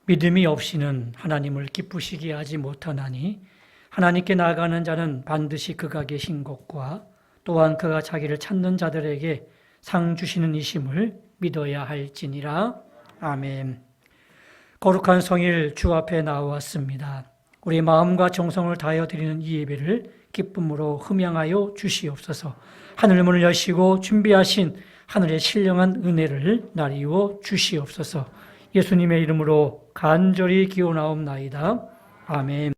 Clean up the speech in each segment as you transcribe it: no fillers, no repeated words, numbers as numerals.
믿음이 없이는 하나님을 기쁘시게 하지 못하나니 하나님께 나아가는 자는 반드시 그가 계신 곳과 또한 그가 자기를 찾는 자들에게 상 주시는 이심을 믿어야 할지니라. 아멘. 거룩한 성일 주 앞에 나왔습니다. 우리 마음과 정성을 다하여 드리는 이 예배를 기쁨으로 흠양하여 주시옵소서. 하늘 문을 여시고 준비하신 하늘의 신령한 은혜를 나리워 주시옵소서. 예수님의 이름으로 간절히 기원하옵나이다. 아멘.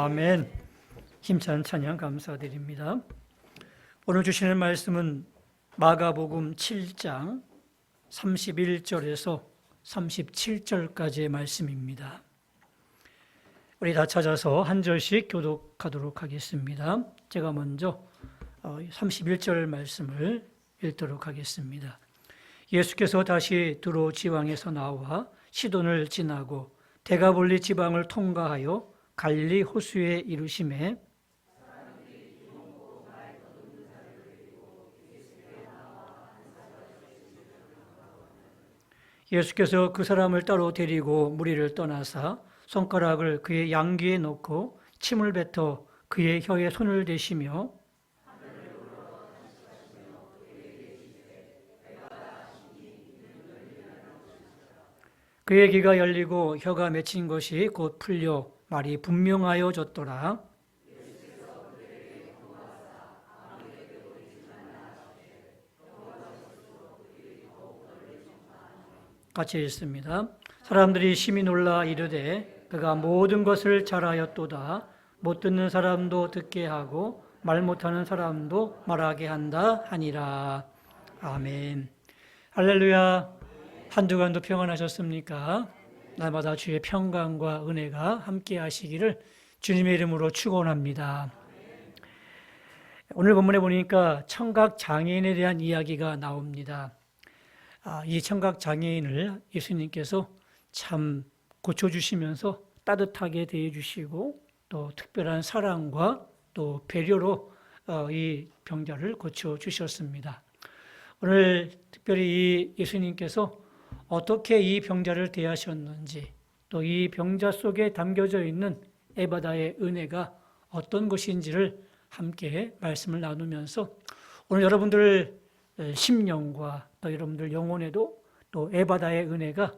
아멘. 힘찬 찬양 감사드립니다. 오늘 주시는 말씀은 마가복음 7장 31절에서 37절까지의 말씀입니다. 우리 다 찾아서 한 절씩 교독하도록 하겠습니다. 제가 먼저 31절 말씀을 읽도록 하겠습니다. 예수께서 다시 두로 지방에서 나와 시돈을 지나고 데가볼리 지방을 통과하여 갈릴리 호수에 이르심에 예수께서 그 사람을 따로 데리고 무리를 떠나사 손가락을 그의 양귀에 넣고 침을 뱉어 그의 혀에 손을 대시며 그의 귀가 열리고 혀가 맺힌 것이 곧 풀려 말이 분명하여졌더라. 같이 읽습니다. 사람들이 심히 놀라 이르되 그가 모든 것을 잘하였도다. 못 듣는 사람도 듣게 하고 말 못하는 사람도 말하게 한다 하니라. 아멘. 할렐루야. 한 주간도 평안하셨습니까? 날마다 주의 평강과 은혜가 함께 하시기를 주님의 이름으로 축원합니다. 오늘 본문에 보니까 청각 장애인에 대한 이야기가 나옵니다. 이 청각 장애인을 예수님께서 참 고쳐주시면서 따뜻하게 대해주시고 또 특별한 사랑과 또 배려로 이 병자를 고쳐주셨습니다. 오늘 특별히 이 예수님께서 어떻게 이 병자를 대하셨는지 또 이 병자 속에 담겨져 있는 에바다의 은혜가 어떤 것인지를 함께 말씀을 나누면서 오늘 여러분들 심령과 또 여러분들 영혼에도 또 에바다의 은혜가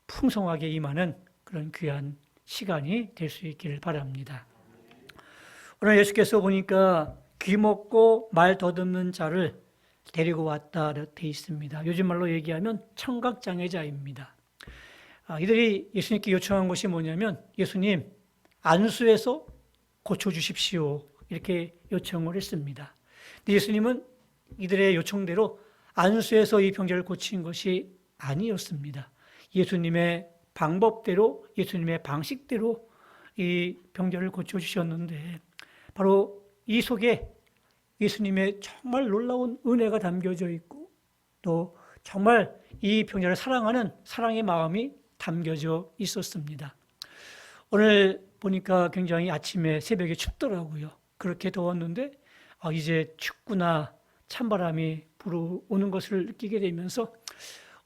풍성하게 임하는 그런 귀한 시간이 될 수 있기를 바랍니다. 오늘 예수께서 보니까 귀 먹고 말 더듬는 자를 데리고 왔다 되어 있습니다. 요즘 말로 얘기하면 청각장애자입니다. 이들이 예수님께 요청한 것이 뭐냐면 예수님 안수해서 고쳐주십시오 이렇게 요청을 했습니다. 근데 예수님은 이들의 요청대로 안수해서 이 병자를 고친 것이 아니었습니다. 예수님의 방법대로 예수님의 방식대로 이 병자를 고쳐주셨는데 바로 이 속에 예수님의 정말 놀라운 은혜가 담겨져 있고 또 정말 이 병자를 사랑하는 사랑의 마음이 담겨져 있었습니다. 오늘 보니까 굉장히 아침에 새벽에 춥더라고요. 그렇게 더웠는데 이제 춥구나 찬바람이 불어오는 것을 느끼게 되면서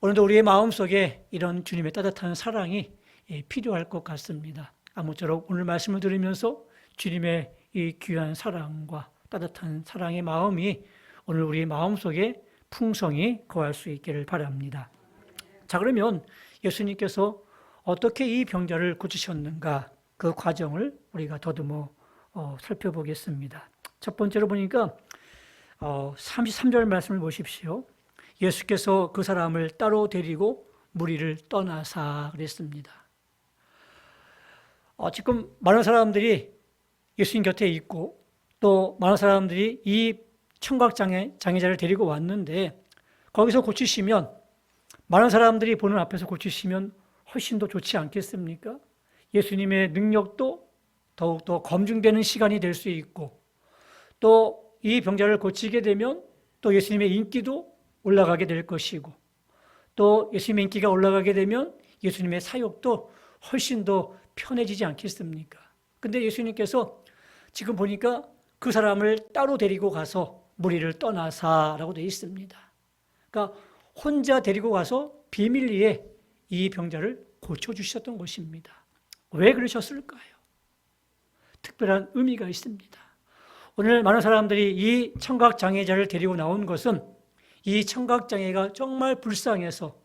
오늘도 우리의 마음속에 이런 주님의 따뜻한 사랑이 필요할 것 같습니다. 아무쪼록 오늘 말씀을 들으면서 주님의 이 귀한 사랑과 따뜻한 사랑의 마음이 오늘 우리 마음속에 풍성히 거할 수 있기를 바랍니다. 자, 그러면 예수님께서 어떻게 이 병자를 고치셨는가 그 과정을 우리가 더듬어 살펴보겠습니다. 첫 번째로 보니까 33절 말씀을 보십시오. 예수께서 그 사람을 따로 데리고 무리를 떠나사 그랬습니다. 지금 많은 사람들이 예수님 곁에 있고 또 많은 사람들이 이 청각장애자를 데리고 왔는데 거기서 고치시면 많은 사람들이 보는 앞에서 고치시면 훨씬 더 좋지 않겠습니까? 예수님의 능력도 더욱더 검증되는 시간이 될 수 있고 또 이 병자를 고치게 되면 또 예수님의 인기도 올라가게 될 것이고 또 예수님의 인기가 올라가게 되면 예수님의 사역도 훨씬 더 편해지지 않겠습니까? 근데 예수님께서 지금 보니까 그 사람을 따로 데리고 가서 무리를 떠나사라고 되어 있습니다. 그러니까 혼자 데리고 가서 비밀리에 이 병자를 고쳐주셨던 것입니다. 왜 그러셨을까요? 특별한 의미가 있습니다. 오늘 많은 사람들이 이 청각장애자를 데리고 나온 것은 이 청각장애가 정말 불쌍해서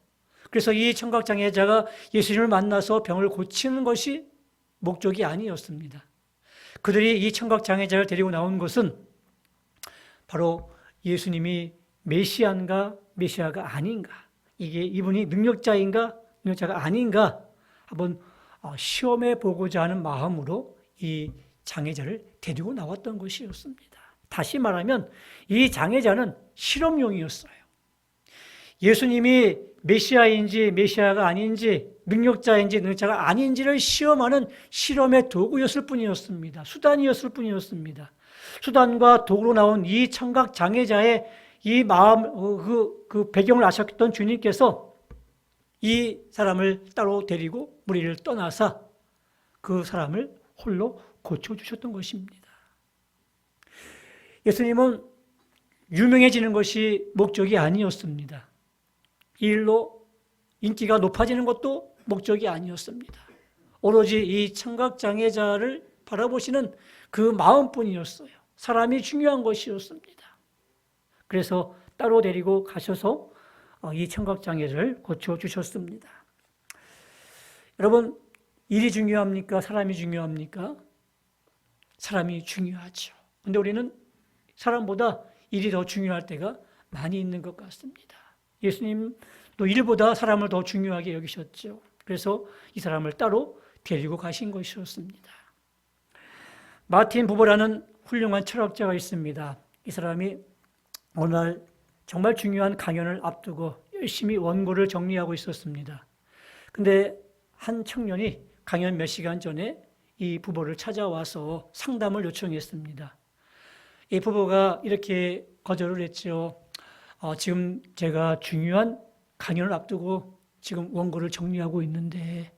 그래서 이 청각장애자가 예수님을 만나서 병을 고치는 것이 목적이 아니었습니다. 그들이 이 청각장애자를 데리고 나온 것은 바로 예수님이 메시아인가 메시아가 아닌가 이게 이분이 능력자인가 능력자가 아닌가 한번 시험해 보고자 하는 마음으로 이 장애자를 데리고 나왔던 것이었습니다. 다시 말하면 이 장애자는 실험용이었어요. 예수님이 메시아인지 메시아가 아닌지 능력자인지 능력자가 아닌지를 시험하는 실험의 도구였을 뿐이었습니다. 수단이었을 뿐이었습니다. 수단과 도구로 나온 이 청각 장애자의 이 마음, 그 배경을 아셨던 주님께서 이 사람을 따로 데리고 무리를 떠나서 그 사람을 홀로 고쳐주셨던 것입니다. 예수님은 유명해지는 것이 목적이 아니었습니다. 이 일로 인기가 높아지는 것도 목적이 아니었습니다. 오로지 이 청각장애자를 바라보시는 그 마음뿐이었어요. 사람이 중요한 것이었습니다. 그래서 따로 데리고 가셔서 이 청각장애를 고쳐주셨습니다. 여러분, 일이 중요합니까? 사람이 중요합니까? 사람이 중요하죠. 근데 우리는 사람보다 일이 더 중요할 때가 많이 있는 것 같습니다. 예수님도 일보다 사람을 더 중요하게 여기셨죠. 그래서 이 사람을 따로 데리고 가신 것이었습니다. 마틴 부버라는 훌륭한 철학자가 있습니다. 이 사람이 어느 날 정말 중요한 강연을 앞두고 열심히 원고를 정리하고 있었습니다. 근데 한 청년이 강연 몇 시간 전에 이 부부를 찾아와서 상담을 요청했습니다. 이 부부가 이렇게 거절을 했죠. 지금 제가 중요한 강연을 앞두고 지금 원고를 정리하고 있는데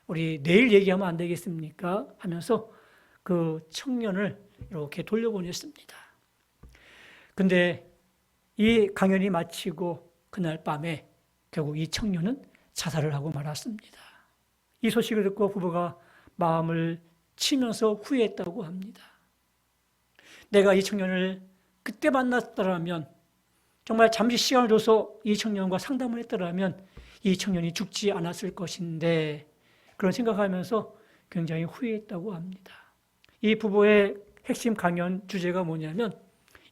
우리 내일 얘기하면 안 되겠습니까? 하면서 그 청년을 이렇게 돌려보냈습니다. 근데 이 강연이 마치고 그날 밤에 결국 이 청년은 자살을 하고 말았습니다. 이 소식을 듣고 부부가 마음을 치면서 후회했다고 합니다. 내가 이 청년을 그때 만났더라면, 정말 잠시 시간을 줘서 이 청년과 상담을 했더라면 이 청년이 죽지 않았을 것인데, 그런 생각하면서 굉장히 후회했다고 합니다. 이 부부의 핵심 강연 주제가 뭐냐면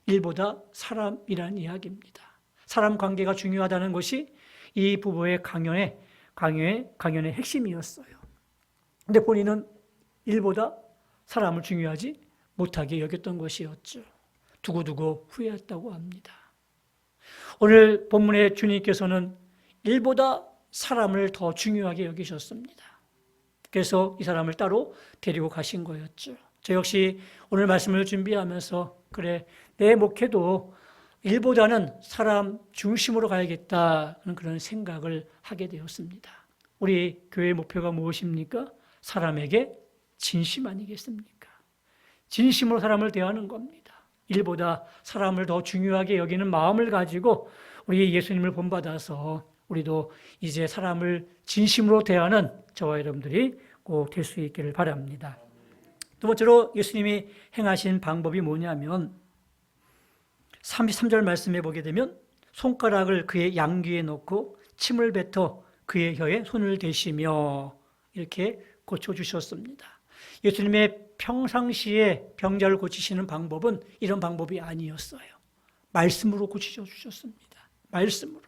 일보다 사람이라는 이야기입니다. 사람 관계가 중요하다는 것이 이 부부의 강연의 핵심이었어요. 근데 본인은 일보다 사람을 중요하지 못하게 여겼던 것이었죠. 두고두고 후회했다고 합니다. 오늘 본문의 주님께서는 일보다 사람을 더 중요하게 여기셨습니다. 그래서 이 사람을 따로 데리고 가신 거였죠. 저 역시 오늘 말씀을 준비하면서 그래, 내 목회도 일보다는 사람 중심으로 가야겠다는 그런 생각을 하게 되었습니다. 우리 교회의 목표가 무엇입니까? 사람에게 진심 아니겠습니까? 진심으로 사람을 대하는 겁니다. 일보다 사람을 더 중요하게 여기는 마음을 가지고 우리 예수님을 본받아서 우리도 이제 사람을 진심으로 대하는 저와 여러분들이 꼭 될 수 있기를 바랍니다. 두 번째로 예수님이 행하신 방법이 뭐냐면 33절 말씀에 보게 되면 손가락을 그의 양귀에 넣고 침을 뱉어 그의 혀에 손을 대시며 이렇게 고쳐주셨습니다. 예수님의 평상시에 병자를 고치시는 방법은 이런 방법이 아니었어요. 말씀으로 고치셔주셨습니다. 말씀으로.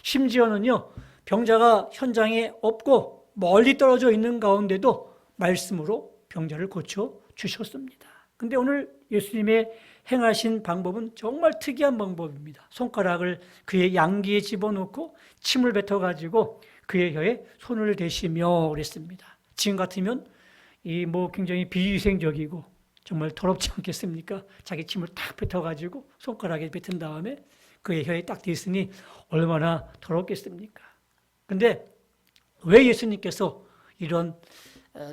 심지어는요, 병자가 현장에 없고 멀리 떨어져 있는 가운데도 말씀으로 병자를 고쳐주셨습니다. 근데 오늘 예수님의 행하신 방법은 정말 특이한 방법입니다. 손가락을 그의 양귀에 집어넣고 침을 뱉어가지고 그의 혀에 손을 대시며 그랬습니다. 지금 같으면 굉장히 비위생적이고 정말 더럽지 않겠습니까? 자기 침을 딱 뱉어가지고 손가락에 뱉은 다음에 그의 혀에 딱 대으니 얼마나 더럽겠습니까? 근데 왜 예수님께서 이런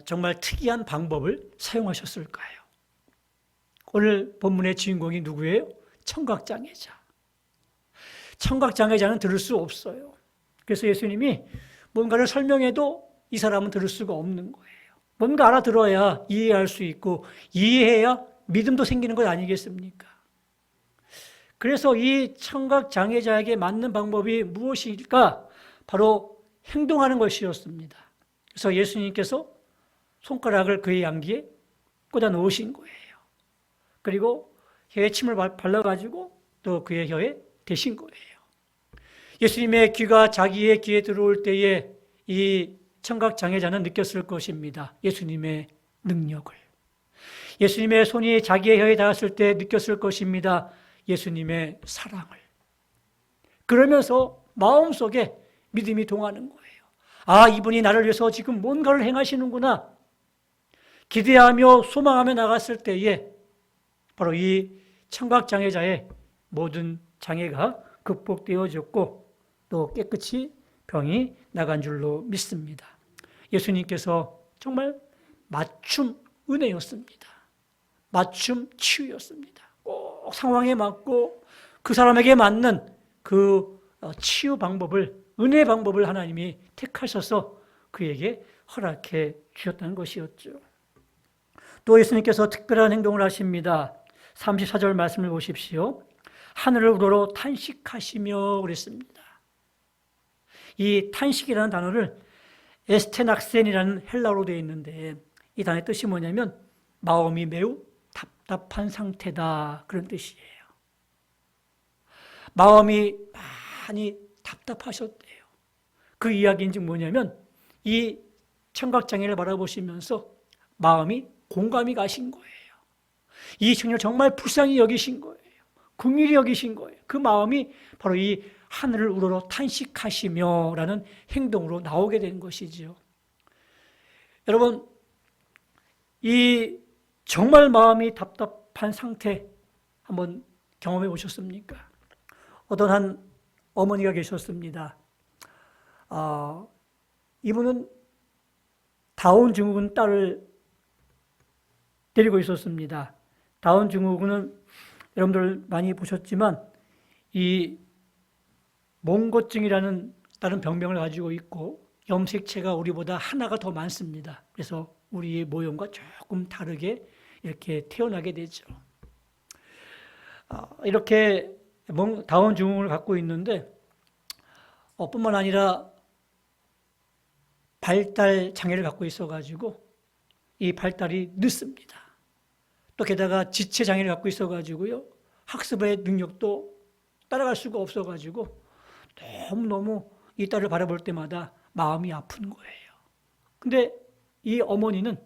정말 특이한 방법을 사용하셨을까요? 오늘 본문의 주인공이 누구예요? 청각장애자. 청각장애자는 들을 수 없어요. 그래서 예수님이 뭔가를 설명해도 이 사람은 들을 수가 없는 거예요. 뭔가 알아들어야 이해할 수 있고 이해해야 믿음도 생기는 것 아니겠습니까? 그래서 이 청각장애자에게 맞는 방법이 무엇일까? 바로 행동하는 것이었습니다. 그래서 예수님께서 손가락을 그의 양귀에 꽂아 놓으신 거예요. 그리고 혀에 침을 발라가지고 또 그의 혀에 대신 거예요. 예수님의 귀가 자기의 귀에 들어올 때에 이 청각장애자는 느꼈을 것입니다. 예수님의 능력을. 예수님의 손이 자기의 혀에 닿았을 때 느꼈을 것입니다. 예수님의 사랑을. 그러면서 마음속에 믿음이 동하는 거예요. 아, 이분이 나를 위해서 지금 뭔가를 행하시는구나. 기대하며 소망하며 나갔을 때에 바로 이 청각장애자의 모든 장애가 극복되어졌고 또 깨끗이 병이 나간 줄로 믿습니다. 예수님께서 정말 맞춤 은혜였습니다. 맞춤 치유였습니다. 꼭 상황에 맞고 그 사람에게 맞는 그 치유 방법을 은혜 방법을 하나님이 택하셔서 그에게 허락해 주셨다는 것이었죠. 또 예수님께서 특별한 행동을 하십니다. 34절 말씀을 보십시오. 하늘을 우러러 탄식하시며 그랬습니다. 이 탄식이라는 단어를 에스테낙센이라는 헬라어로 되어 있는데 이 단어의 뜻이 뭐냐면 마음이 매우 답답한 상태다, 그런 뜻이에요. 마음이 많이 답답하셨대요. 그 이야기인지 뭐냐면 이 청각장애를 바라보시면서 마음이 공감이 가신 거예요. 이 청년을 정말 불쌍히 여기신 거예요. 긍휼히 여기신 거예요. 그 마음이 바로 이 하늘을 우러러 탄식하시며 라는 행동으로 나오게 된 것이지요. 여러분, 이 정말 마음이 답답한 상태 한번 경험해 보셨습니까? 어떤 한 어머니가 계셨습니다. 이분은 다운 증후군 딸을 데리고 있었습니다. 다운 증후군은 여러분들 많이 보셨지만 이 몽고증이라는 다른 병명을 가지고 있고 염색체가 우리보다 하나가 더 많습니다. 그래서 우리의 모형과 조금 다르게 이렇게 태어나게 되죠. 이렇게 다운 증후군을 갖고 있는데 뿐만 아니라 발달 장애를 갖고 있어가지고 이 발달이 늦습니다. 또 게다가 지체 장애를 갖고 있어가지고요, 학습의 능력도 따라갈 수가 없어가지고 너무너무 이 딸을 바라볼 때마다 마음이 아픈 거예요. 근데 이 어머니는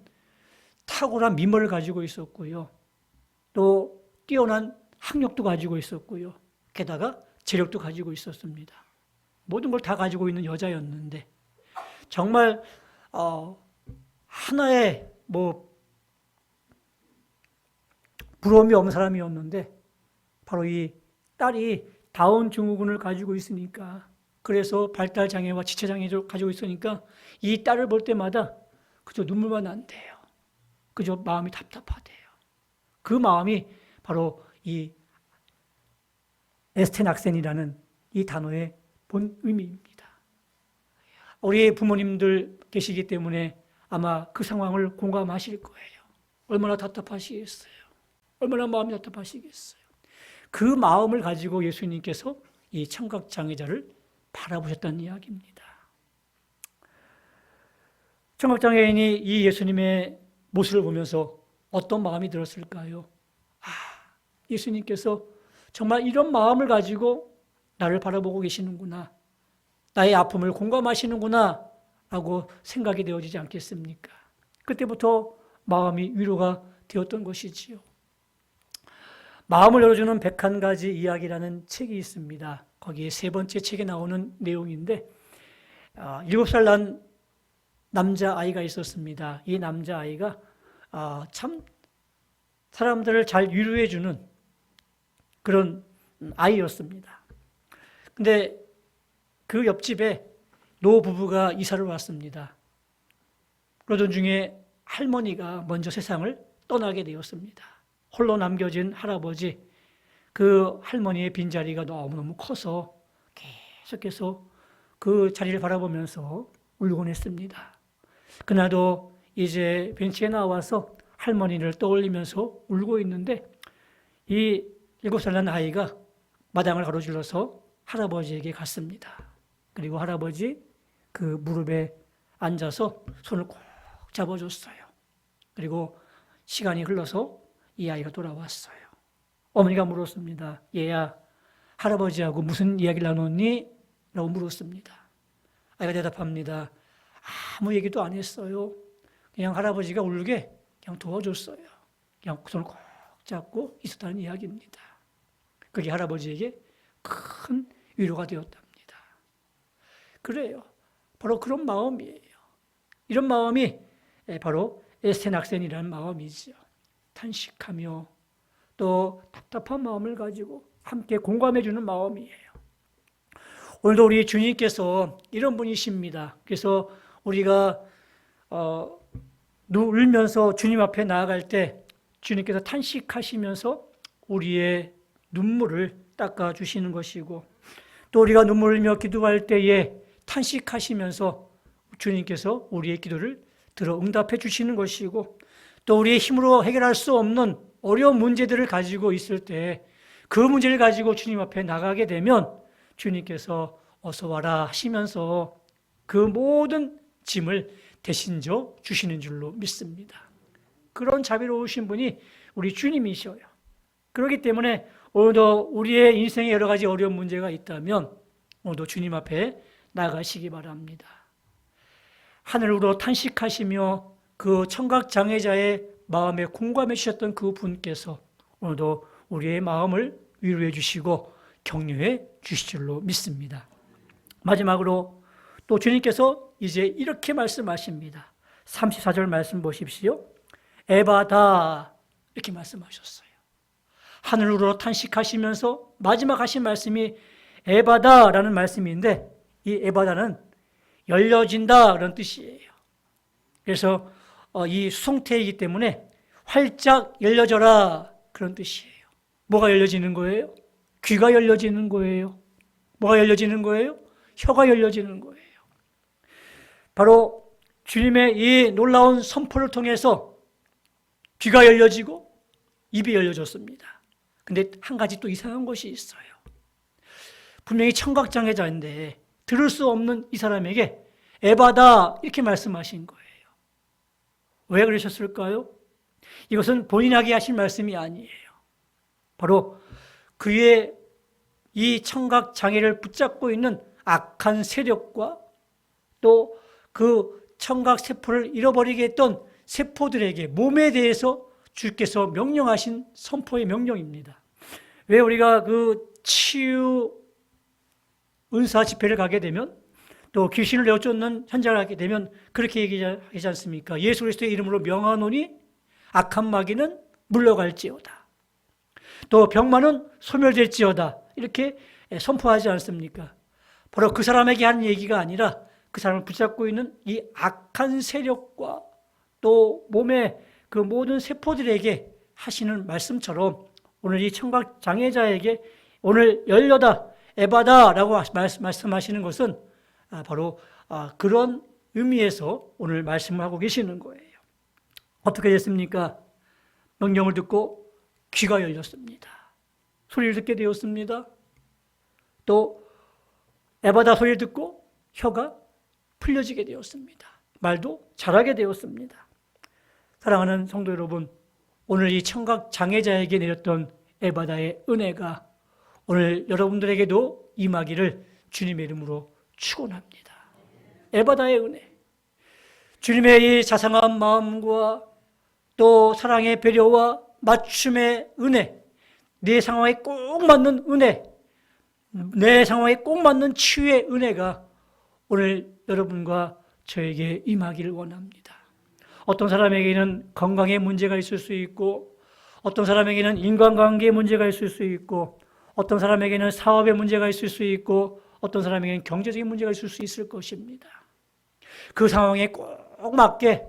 탁월한 미모를 가지고 있었고요, 또 뛰어난 학력도 가지고 있었고요, 게다가 재력도 가지고 있었습니다. 모든 걸 다 가지고 있는 여자였는데 정말 하나의 부러움이 없는 사람이었는데 바로 이 딸이 다운 증후군을 가지고 있으니까, 그래서 발달 장애와 지체 장애를 가지고 있으니까 이 딸을 볼 때마다 그저 눈물만 난대요. 그저 마음이 답답하대요. 그 마음이 바로 이 에스테낙센이라는 이 단어의 본 의미입니다. 우리 부모님들 계시기 때문에 아마 그 상황을 공감하실 거예요. 얼마나 답답하시겠어요. 얼마나 마음이 답답하시겠어요. 그 마음을 가지고 예수님께서 이 청각장애자를 바라보셨다는 이야기입니다. 청각장애인이 이 예수님의 모습을 보면서 어떤 마음이 들었을까요? 예수님께서 정말 이런 마음을 가지고 나를 바라보고 계시는구나, 나의 아픔을 공감하시는구나 라고 생각이 되어지지 않겠습니까? 그때부터 마음이 위로가 되었던 것이지요. 마음을 열어주는 101가지 이야기라는 책이 있습니다. 거기에 세 번째 책에 나오는 내용인데 7살 난 남자아이가 있었습니다. 이 남자아이가 참 사람들을 잘 위로해주는 그런 아이였습니다. 근데 그 옆집에 노부부가 이사를 왔습니다. 그러던 중에 할머니가 먼저 세상을 떠나게 되었습니다. 홀로 남겨진 할아버지, 그 할머니의 빈자리가 너무너무 커서 계속해서 그 자리를 바라보면서 울곤 했습니다. 그날도 이제 벤치에 나와서 할머니를 떠올리면서 울고 있는데 이 7살 난 아이가 마당을 가로질러서 할아버지에게 갔습니다. 그리고 할아버지 그 무릎에 앉아서 손을 꼭 잡아줬어요. 그리고 시간이 흘러서 이 아이가 돌아왔어요. 어머니가 물었습니다. 얘야, 할아버지하고 무슨 이야기를 나눴니? 라고 물었습니다. 아이가 대답합니다. 아무 얘기도 안 했어요. 그냥 할아버지가 울게 그냥 도와줬어요. 그냥 손을 꼭 잡고 있었다는 이야기입니다. 그게 할아버지에게 큰 위로가 되었답니다. 그래요. 바로 그런 마음이에요. 이런 마음이 바로 에스테낙센이라는 마음이죠. 탄식하며 또 답답한 마음을 가지고 함께 공감해주는 마음이에요. 오늘도 우리 주님께서 이런 분이십니다. 그래서 우리가 울면서 주님 앞에 나아갈 때 주님께서 탄식하시면서 우리의 눈물을 닦아주시는 것이고, 또 우리가 눈물 흘리며 기도할 때에 탄식하시면서 주님께서 우리의 기도를 들어 응답해 주시는 것이고, 또 우리의 힘으로 해결할 수 없는 어려운 문제들을 가지고 있을 때 그 문제를 가지고 주님 앞에 나가게 되면 주님께서 어서 와라 하시면서 그 모든 짐을 대신 져 주시는 줄로 믿습니다. 그런 자비로우신 분이 우리 주님이셔요. 그렇기 때문에 오늘도 우리의 인생에 여러 가지 어려운 문제가 있다면 오늘도 주님 앞에 나가시기 바랍니다. 하늘으로 탄식하시며 그 청각장애자의 마음에 공감해 주셨던 그 분께서 오늘도 우리의 마음을 위로해 주시고 격려해 주실 줄로 믿습니다. 마지막으로 또 주님께서 이제 이렇게 말씀하십니다. 34절 말씀 보십시오. 에바다 이렇게 말씀하셨어요. 하늘으로 탄식하시면서 마지막 하신 말씀이 에바다라는 말씀인데, 이 에바다는 열려진다 그런 뜻이에요. 그래서 이 수송태이기 때문에 활짝 열려져라 그런 뜻이에요. 뭐가 열려지는 거예요? 귀가 열려지는 거예요. 뭐가 열려지는 거예요? 혀가 열려지는 거예요. 바로 주님의 이 놀라운 선포를 통해서 귀가 열려지고 입이 열려졌습니다. 근데 한 가지 또 이상한 것이 있어요. 분명히 청각장애자인데 들을 수 없는 이 사람에게 에바다 이렇게 말씀하신 거예요. 왜 그러셨을까요? 이것은 본인에게 하신 말씀이 아니에요. 바로 그의 이 청각장애를 붙잡고 있는 악한 세력과 또 그 청각세포를 잃어버리게 했던 세포들에게 몸에 대해서 주께서 명령하신 선포의 명령입니다. 왜 우리가 그 치유 은사 집회를 가게 되면 또 귀신을 내어쫓는 현장을 하게 되면 그렇게 얘기하지 않습니까? 예수 그리스도의 이름으로 명하노니 악한 마귀는 물러갈지어다. 또 병마는 소멸될지어다. 이렇게 선포하지 않습니까? 바로 그 사람에게 하는 얘기가 아니라 그 사람을 붙잡고 있는 이 악한 세력과 또 몸의 그 모든 세포들에게 하시는 말씀처럼 오늘 이 청각장애자에게 오늘 열려다 에바다라고 말씀하시는 것은 바로 그런 의미에서 오늘 말씀을 하고 계시는 거예요. 어떻게 됐습니까? 명령을 듣고 귀가 열렸습니다. 소리를 듣게 되었습니다. 또 에바다 소리를 듣고 혀가 풀려지게 되었습니다. 말도 잘하게 되었습니다. 사랑하는 성도 여러분, 오늘 이 청각장애자에게 내렸던 에바다의 은혜가 오늘 여러분들에게도 임하기를 주님의 이름으로 축원합니다. 에바다의 은혜, 주님의 이 자상한 마음과 또 사랑의 배려와 맞춤의 은혜, 내 상황에 꼭 맞는 은혜, 내 상황에 꼭 맞는 치유의 은혜가 오늘 여러분과 저에게 임하기를 원합니다. 어떤 사람에게는 건강에 문제가 있을 수 있고, 어떤 사람에게는 인간관계에 문제가 있을 수 있고, 어떤 사람에게는 사업에 문제가 있을 수 있고, 어떤 사람에게는 경제적인 문제가 있을 수 있을 것입니다. 그 상황에 꼭 맞게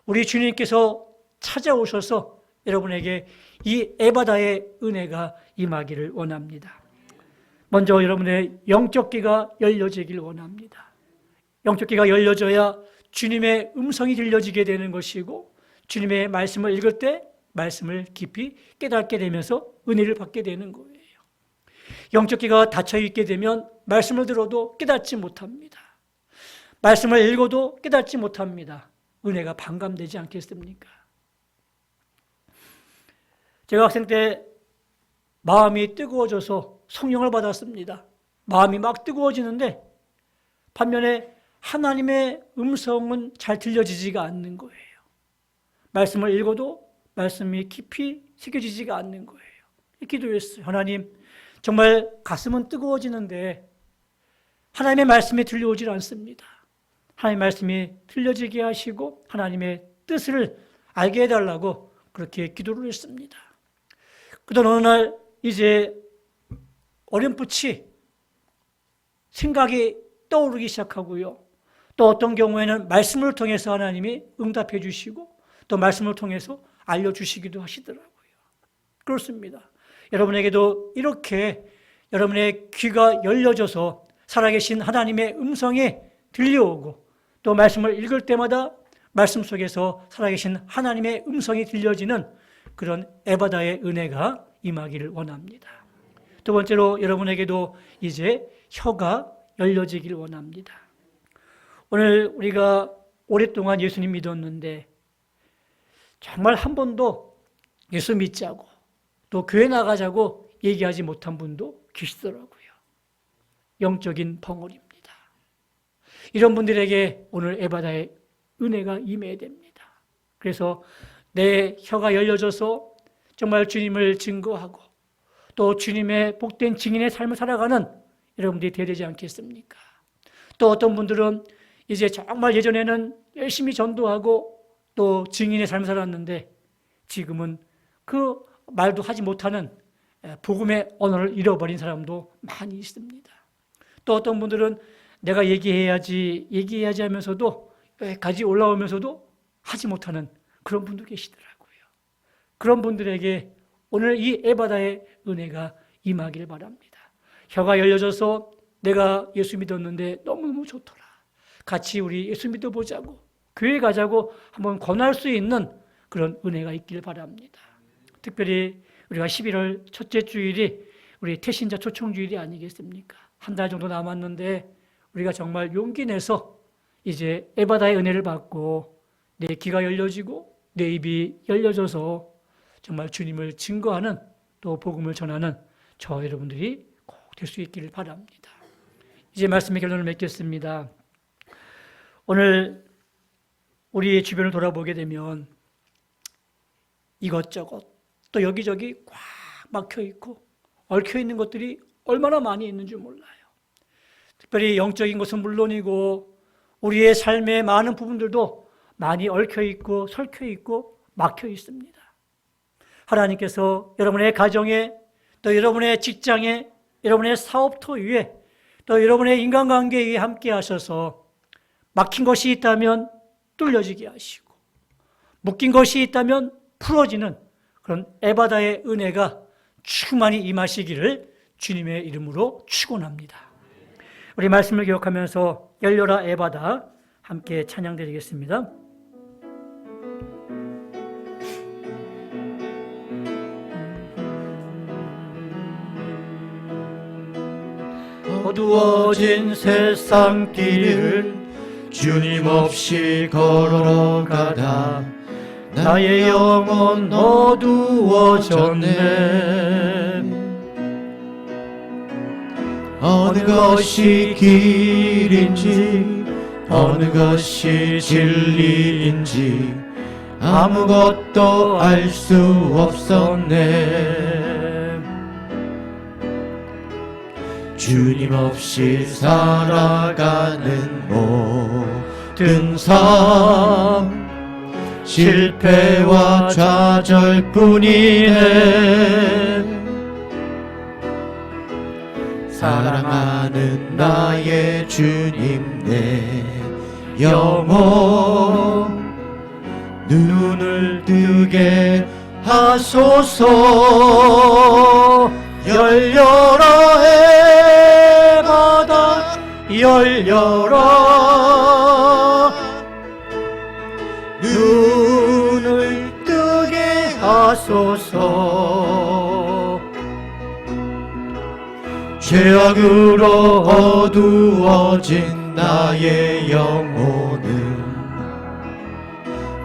우리 주님께서 찾아오셔서 여러분에게 이 에바다의 은혜가 임하기를 원합니다. 먼저 여러분의 영적 귀가 열려지길 원합니다. 영적 귀가 열려져야 주님의 음성이 들려지게 되는 것이고, 주님의 말씀을 읽을 때 말씀을 깊이 깨닫게 되면서 은혜를 받게 되는 거예요. 영적 귀가 닫혀 있게 되면 말씀을 들어도 깨닫지 못합니다. 말씀을 읽어도 깨닫지 못합니다. 은혜가 반감되지 않겠습니까? 제가 학생 때 마음이 뜨거워져서 성령을 받았습니다. 마음이 막 뜨거워지는데 반면에 하나님의 음성은 잘 들려지지가 않는 거예요. 말씀을 읽어도 말씀이 깊이 새겨지지가 않는 거예요. 기도했어요. 하나님, 정말 가슴은 뜨거워지는데 하나님의 말씀이 들려오질 않습니다. 하나님의 말씀이 들려지게 하시고 하나님의 뜻을 알게 해달라고 그렇게 기도를 했습니다. 그러던 어느 날 이제 어렴풋이 생각이 떠오르기 시작하고요. 또 어떤 경우에는 말씀을 통해서 하나님이 응답해 주시고 또 말씀을 통해서 알려주시기도 하시더라고요. 그렇습니다. 여러분에게도 이렇게 여러분의 귀가 열려져서 살아계신 하나님의 음성에 들려오고, 또 말씀을 읽을 때마다 말씀 속에서 살아계신 하나님의 음성이 들려지는 그런 에바다의 은혜가 임하기를 원합니다. 두 번째로 여러분에게도 이제 혀가 열려지길 원합니다. 오늘 우리가 오랫동안 예수님 믿었는데 정말 한 번도 예수 믿자고 또 교회 나가자고 얘기하지 못한 분도 계시더라고요. 영적인 벙어리입니다. 이런 분들에게 오늘 에바다의 은혜가 임해야 됩니다. 그래서 내 혀가 열려져서 정말 주님을 증거하고 또 주님의 복된 증인의 삶을 살아가는 여러분들이 되야 되지 않겠습니까? 또 어떤 분들은 이제 정말 예전에는 열심히 전도하고 또 증인의 삶을 살았는데 지금은 그 말도 하지 못하는 복음의 언어를 잃어버린 사람도 많이 있습니다. 또 어떤 분들은 내가 얘기해야지 하면서도 여기까지 올라오면서도 하지 못하는 그런 분도 계시더라고요. 그런 분들에게 오늘 이 에바다의 은혜가 임하기를 바랍니다. 혀가 열려져서 내가 예수 믿었는데 너무너무 좋더라. 같이 우리 예수 믿어보자고, 교회 가자고 한번 권할 수 있는 그런 은혜가 있길 바랍니다. 특별히 우리가 11월 첫째 주일이 우리 태신자 초청주일이 아니겠습니까? 한 달 정도 남았는데 우리가 정말 용기 내서 이제 에바다의 은혜를 받고 내 귀가 열려지고 내 입이 열려져서 정말 주님을 증거하는 또 복음을 전하는 저 여러분들이 꼭 될 수 있기를 바랍니다. 이제 말씀의 결론을 맺겠습니다. 오늘 우리의 주변을 돌아보게 되면 이것저것 또 여기저기 꽉 막혀 있고 얽혀 있는 것들이 얼마나 많이 있는지 몰라요. 특별히 영적인 것은 물론이고 우리의 삶의 많은 부분들도 많이 얽혀 있고 설켜 있고 막혀 있습니다. 하나님께서 여러분의 가정에 또 여러분의 직장에 여러분의 사업터 위에 또 여러분의 인간관계에 함께 하셔서 막힌 것이 있다면 뚫려지게 하시고 묶인 것이 있다면 풀어지는 그런 에바다의 은혜가 충만히 임하시기를 주님의 이름으로 축원합니다. 우리 말씀을 기억하면서 열려라 에바다 함께 찬양드리겠습니다. 어두워진 세상 길을 주님 없이 걸어가다 나의 영혼 어두워졌네. 어느 것이 길인지 어느 것이 진리인지 아무것도 알 수 없었네. 주님 없이 살아가는 모든 삶 실패와 좌절뿐이네. 사랑하는 나의 주님 내 영혼 눈을 뜨게 하소서. 열려라 에바다 열려라 눈을 뜨게 하소서. 죄악으로 어두워진 나의 영혼을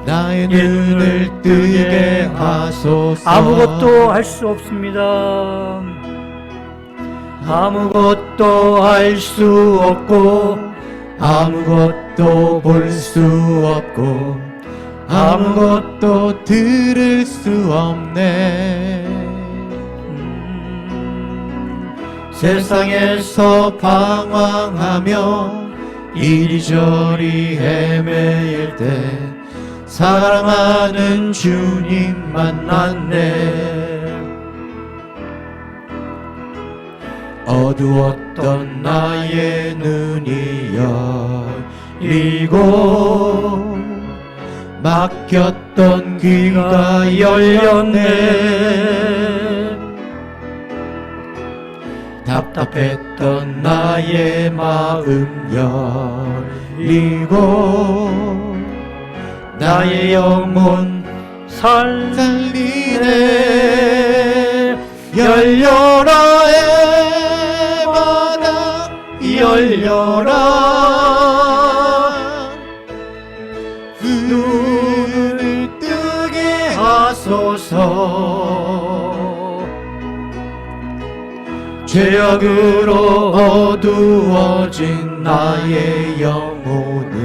나의 눈을 뜨게 하소서. 아무것도 할 수 없습니다. 아무것도 할 수 없고 아무것도 볼 수 없고 아무것도 들을 수 없네. 세상에서 방황하며 이리저리 헤매일 때 사랑하는 주님 만났네. 어두웠던 나의 눈이 열리고 막혔던 귀가 열렸네. 답답했던 나의 마음 열리고 나의 영혼 살리네. 열려라 에바다 열려라. 눈을 뜨게 하소서. 죄악으로 어두워진 나의 영혼을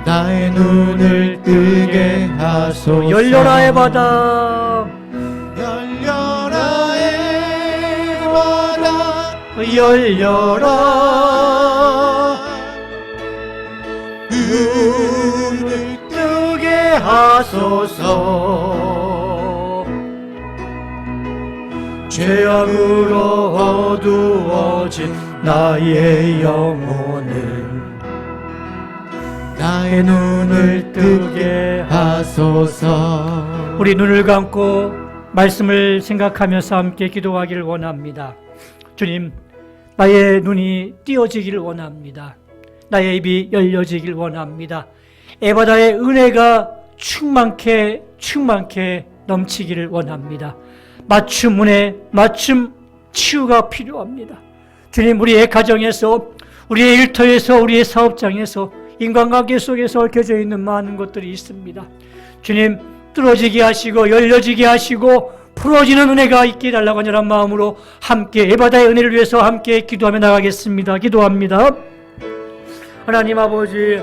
나의 눈을 뜨게 하소서. 열려라 에바다 열려라 에바다 열려라. 눈을 뜨게 하소서. 죄악으로 어두워진 나의 영혼을 나의 눈을 뜨게 하소서. 우리 눈을 감고 말씀을 생각하면서 함께 기도하기를 원합니다. 주님, 나의 눈이 띄어지기를 원합니다. 나의 입이 열려지길 원합니다. 에바다의 은혜가 충만케 넘치기를 원합니다. 맞춤 은혜, 맞춤 치유가 필요합니다. 주님, 우리의 가정에서, 우리의 일터에서, 우리의 사업장에서, 인간관계 속에서 얽혀져 있는 많은 것들이 있습니다. 주님, 뚫어지게 하시고 열려지게 하시고 풀어지는 은혜가 있게 해달라고 하는 마음으로 함께 에바다의 은혜를 위해서 함께 기도하며 나가겠습니다. 기도합니다. 하나님 아버지,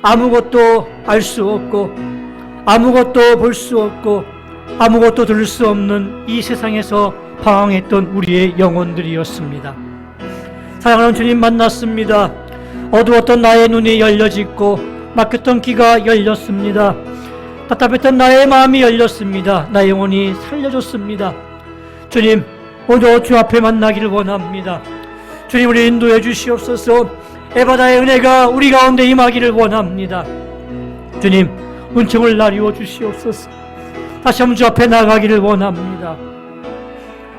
아무것도 알 수 없고 아무것도 볼 수 없고 아무것도 들을 수 없는 이 세상에서 방황했던 우리의 영혼들이었습니다. 사랑하는 주님, 만났습니다. 어두웠던 나의 눈이 열려지고 막혔던 귀가 열렸습니다. 답답했던 나의 마음이 열렸습니다. 나의 영혼이 살려졌습니다. 주님, 오늘 주 앞에 만나기를 원합니다. 주님, 우리 인도해 주시옵소서. 에바다의 은혜가 우리 가운데 임하기를 원합니다. 주님, 은총을 나리워 주시옵소서. 다시 한번 주 앞에 나가기를 원합니다.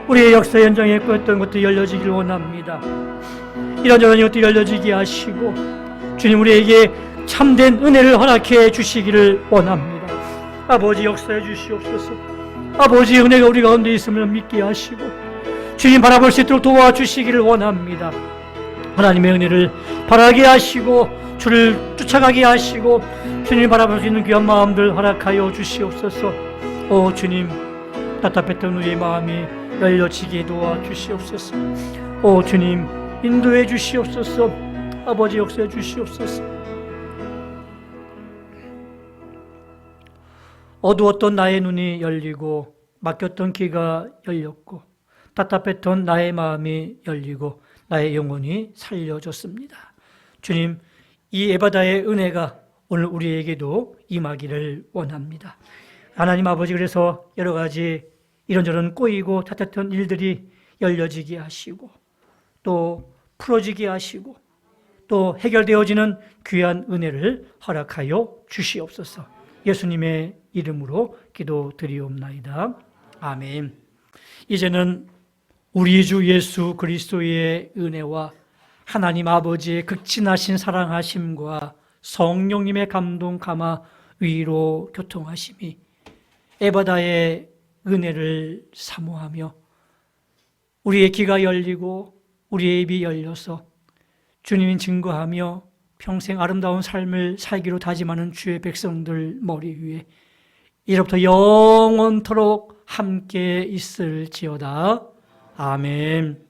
우리의 역사 현장에 꾸렸던 것도 열려지기를 원합니다. 이런저런 것도 열려지게 하시고 주님, 우리에게 참된 은혜를 허락해 주시기를 원합니다. 아버지, 역사해 주시옵소서. 아버지의 은혜가 우리 가운데 있음을 믿게 하시고 주님 바라볼 수 있도록 도와주시기를 원합니다. 하나님의 은혜를 바라게 하시고 주를 쫓아가게 하시고 주님 바라볼 수 있는 귀한 마음들 허락하여 주시옵소서. 오 주님, 답답했던 우리의 마음이 열려지게 도와주시옵소서. 오 주님, 인도해 주시옵소서. 아버지, 역사해 주시옵소서. 어두웠던 나의 눈이 열리고 막혔던 귀가 열렸고 답답했던 나의 마음이 열리고 나의 영혼이 살려졌습니다. 주님, 이 에바다의 은혜가 오늘 우리에게도 임하기를 원합니다. 하나님 아버지, 그래서 여러 가지 이런저런 꼬이고 탓했던 일들이 열려지게 하시고 또 풀어지게 하시고 또 해결되어지는 귀한 은혜를 허락하여 주시옵소서. 예수님의 이름으로 기도드리옵나이다. 아멘. 이제는 우리 주 예수 그리스도의 은혜와 하나님 아버지의 극진하신 사랑하심과 성령님의 감동 감화 위로 교통하심이 에바다의 은혜를 사모하며 우리의 귀가 열리고 우리의 입이 열려서 주님이 증거하며 평생 아름다운 삶을 살기로 다짐하는 주의 백성들 머리 위에 이로부터 영원토록 함께 있을지어다. 아멘.